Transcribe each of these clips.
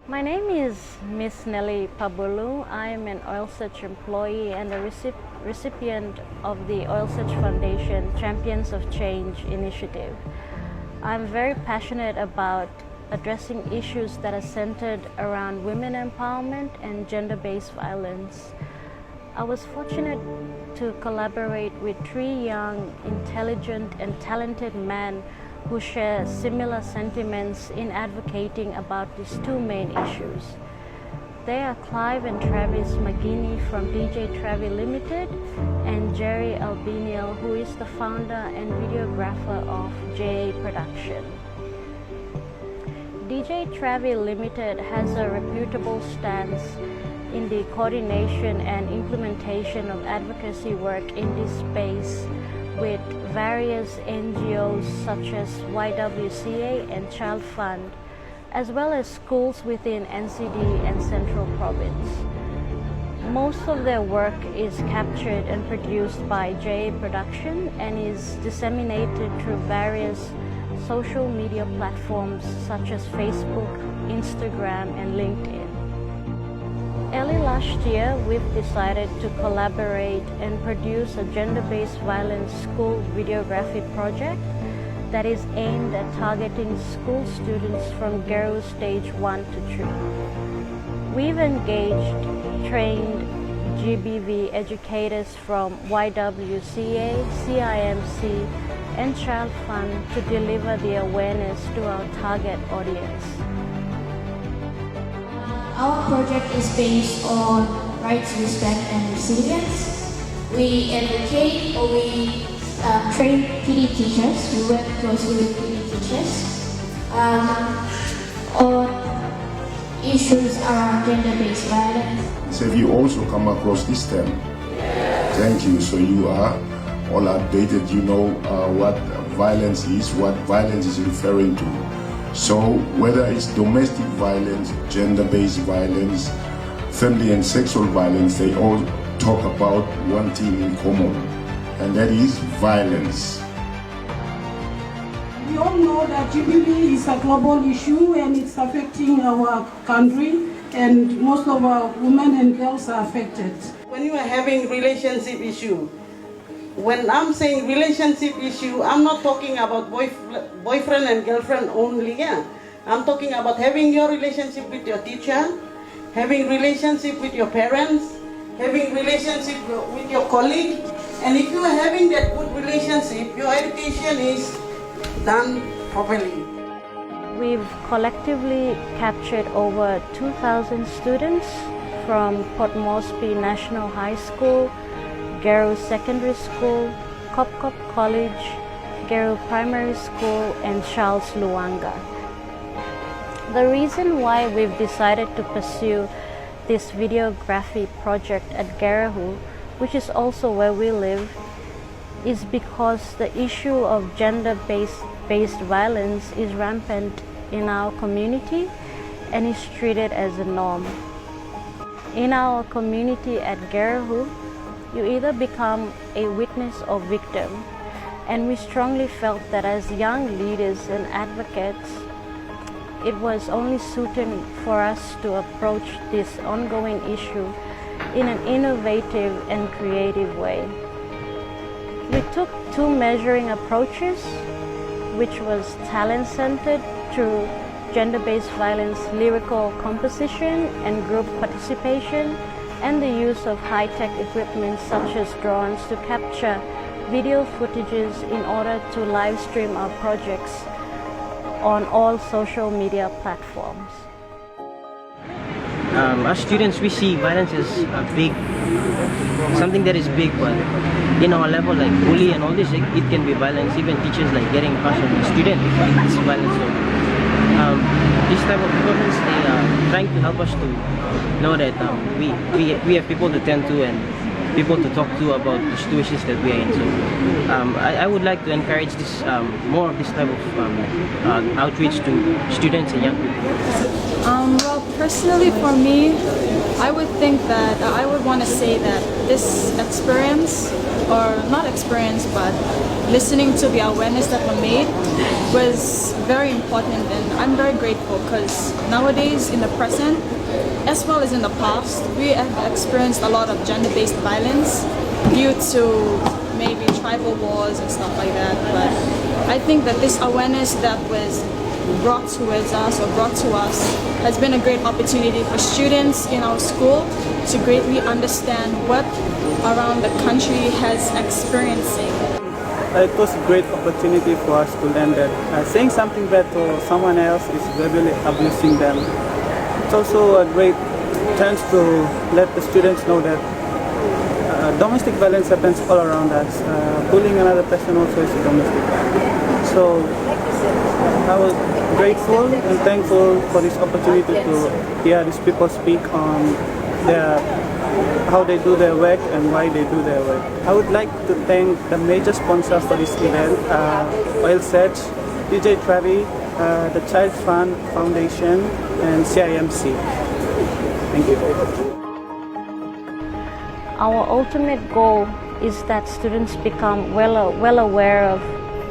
My name is Miss Nelly Pabulu. I am an Oil Search employee and a recipient of the Oil Search Foundation Champions of Change initiative. I'm very passionate about addressing issues that are centered around women empowerment and gender-based violence. I was fortunate to collaborate with 3 young, intelligent, and talented men who share similar sentiments in advocating about these 2 main issues. They are Clive and Travis McGinney from DJ Travi Limited and Jerry Albiniel, who is the founder and videographer of JA Production. DJ Travi Limited has a reputable stance in the coordination and implementation of advocacy work in this space with various NGOs such as YWCA and Child Fund, as well as schools within NCD and Central Province. Most of their work is captured and produced by JA Production and is disseminated through various social media platforms such as Facebook, Instagram, and LinkedIn. Early last year, we've decided to collaborate and produce a gender-based violence school videography project that is aimed at targeting school students from Gerehu stage 1 to 3. We've engaged trained GBV educators from YWCA, CIMC, and Child Fund to deliver the awareness to our target audience. Our project is based on rights, respect, and resilience. We advocate or we train PD teachers, we work closely with PD teachers on issues around gender-based violence. So have you also come across this term? Thank you. So you are all updated, you know what violence is, what violence is referring to. So whether it's domestic violence, gender-based violence, family and sexual violence, they all talk about one thing in common, and that is violence. We all know that GBV is a global issue and it's affecting our country, and most of our women and girls are affected. When you are having relationship issue, when I'm saying relationship issue, I'm not talking about boyfriend and girlfriend only. Yeah, I'm talking about having your relationship with your teacher, having relationship with your parents, having relationship with your colleague. And if you are having that good relationship, your education is done properly. We've collectively captured over 2,000 students from Port Moresby National High School, Gerehu Secondary School, Kopkop College, Gerehu Primary School, and Charles Luanga. The reason why we've decided to pursue this videography project at Gerehu, which is also where we live, is because the issue of gender-based violence is rampant in our community and is treated as a norm. In our community at Gerehu, you either become a witness or victim, and we strongly felt that as young leaders and advocates, it was only suited for us to approach this ongoing issue in an innovative and creative way. We took 2 measuring approaches, which was talent-centered through gender-based violence lyrical composition and group participation, and the use of high-tech equipment such as drones to capture video footages in order to live stream our projects on all social media platforms. As students, we see violence as something that is big, but in our level, like bully and all this, it can be violence. Even teachers like getting harsh on the student, it's violence. So, this type of programs, they are trying to help us to know that we have people to tend to and people to talk to about the situations that we are in. So I would like to encourage this more of this type of outreach to students and young people. Well, personally for me, I would think that I would want to say that this experience or not experience, but listening to the awareness that were made was very important, and I'm very grateful because nowadays in the present as well as in the past we have experienced a lot of gender-based violence due to maybe tribal wars and stuff like that. But I think that this awareness that was brought towards us or brought to us has been a great opportunity for students in our school to greatly understand what around the country has experiencing. It was a great opportunity for us to learn that saying something bad to someone else is verbally abusing them. It's also a great chance to let the students know that domestic violence happens all around us. Bullying another person also is a domestic violence. So I was grateful and thankful for this opportunity to hear these people speak on how they do their work and why they do their work. I would like to thank the major sponsors for this event, Oil Search, DJ Travi, the Child Fund Foundation, and CIMC. Thank you. Our ultimate goal is that students become well aware of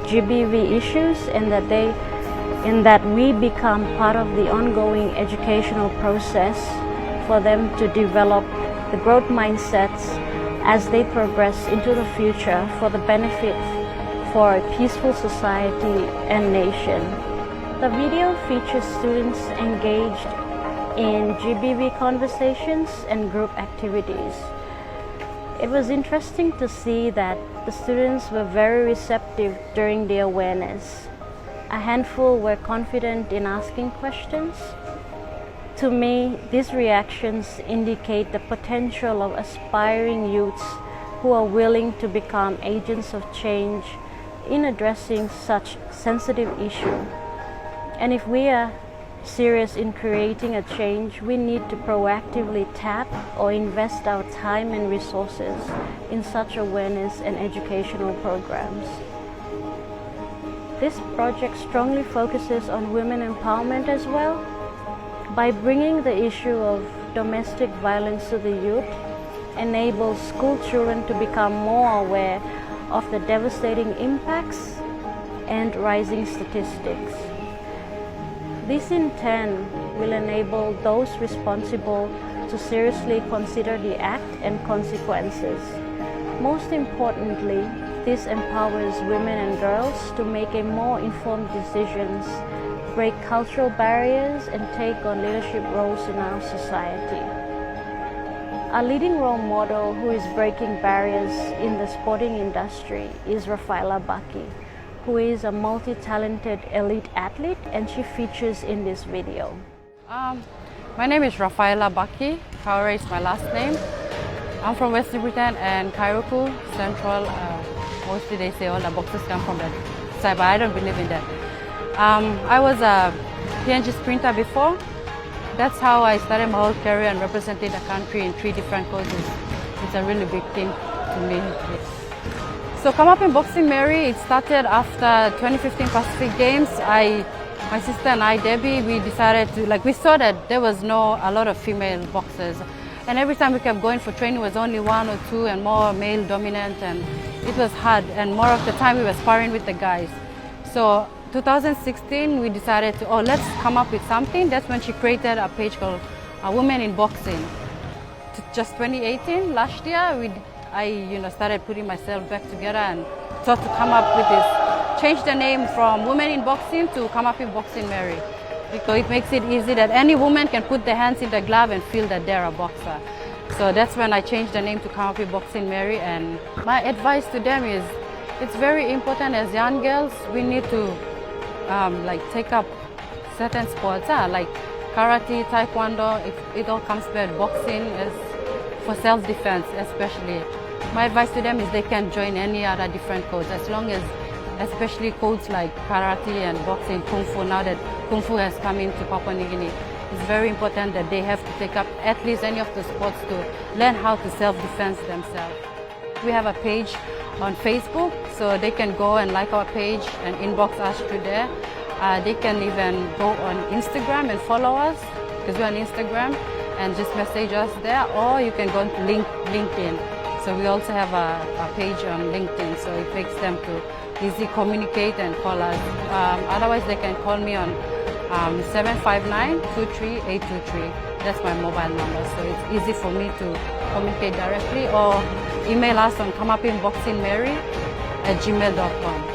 GBV issues and that we become part of the ongoing educational process for them to develop the growth mindsets as they progress into the future for the benefit for a peaceful society and nation. The video features students engaged in GBV conversations and group activities. It was interesting to see that the students were very receptive during the awareness. A handful were confident in asking questions. To me, these reactions indicate the potential of aspiring youths who are willing to become agents of change in addressing such sensitive issue. And if we are serious in creating a change, we need to proactively tap or invest our time and resources in such awareness and educational programs. This project strongly focuses on women empowerment as well. By bringing the issue of domestic violence to the youth, enables school children to become more aware of the devastating impacts and rising statistics. This in turn will enable those responsible to seriously consider the act and consequences. Most importantly, this empowers women and girls to make a more informed decisions, break cultural barriers, and take on leadership roles in our society. A leading role model who is breaking barriers in the sporting industry is Rafaela Baki, who is a multi-talented elite athlete, and she features in this video. My name is Rafaela Baki. Kaura is my last name. I'm from West Britain and Kairuku Central. Mostly they say all the boxers come from that side, but I don't believe in that. I was a PNG sprinter before. That's how I started my whole career and represented the country in 3 different causes. It's a really big thing to me. So Kamapim Boxing Meri, it started after 2015 Pacific Games. My sister and I, Debbie, we decided to, we saw that there was a lot of female boxers. And every time we kept going for training, it was only 1 or 2 and more male dominant, and it was hard. And more of the time we were sparring with the guys. So 2016, we decided to, let's come up with something. That's when she created a page called Women in Boxing. Just 2018, last year, I started putting myself back together and thought to come up with this. Change the name from Women in Boxing to Kamapim Boxing Meri, because it makes it easy that any woman can put their hands in the glove and feel that they're a boxer. So that's when I changed the name to Kamapim Boxing Meri. And my advice to them is, it's very important as young girls, we need to take up certain sports, like karate, taekwondo. It all comes back. Boxing is for self-defense, especially. My advice to them is they can join any other different codes, as long as, especially codes like karate and boxing, kung fu. Now that kung fu has come into Papua New Guinea, it's very important that they have to take up at least any of the sports to learn how to self-defense themselves. We have a page on Facebook, so they can go and like our page and inbox us through there. They can even go on Instagram and follow us, because we're on Instagram, and just message us there, or you can go to LinkedIn. So we also have a page on LinkedIn, so it makes them to easy communicate and call us. Otherwise, they can call me on 759-23823. That's my mobile number, so it's easy for me to communicate directly, or email us on Kamapim Boxing Meri @gmail.com.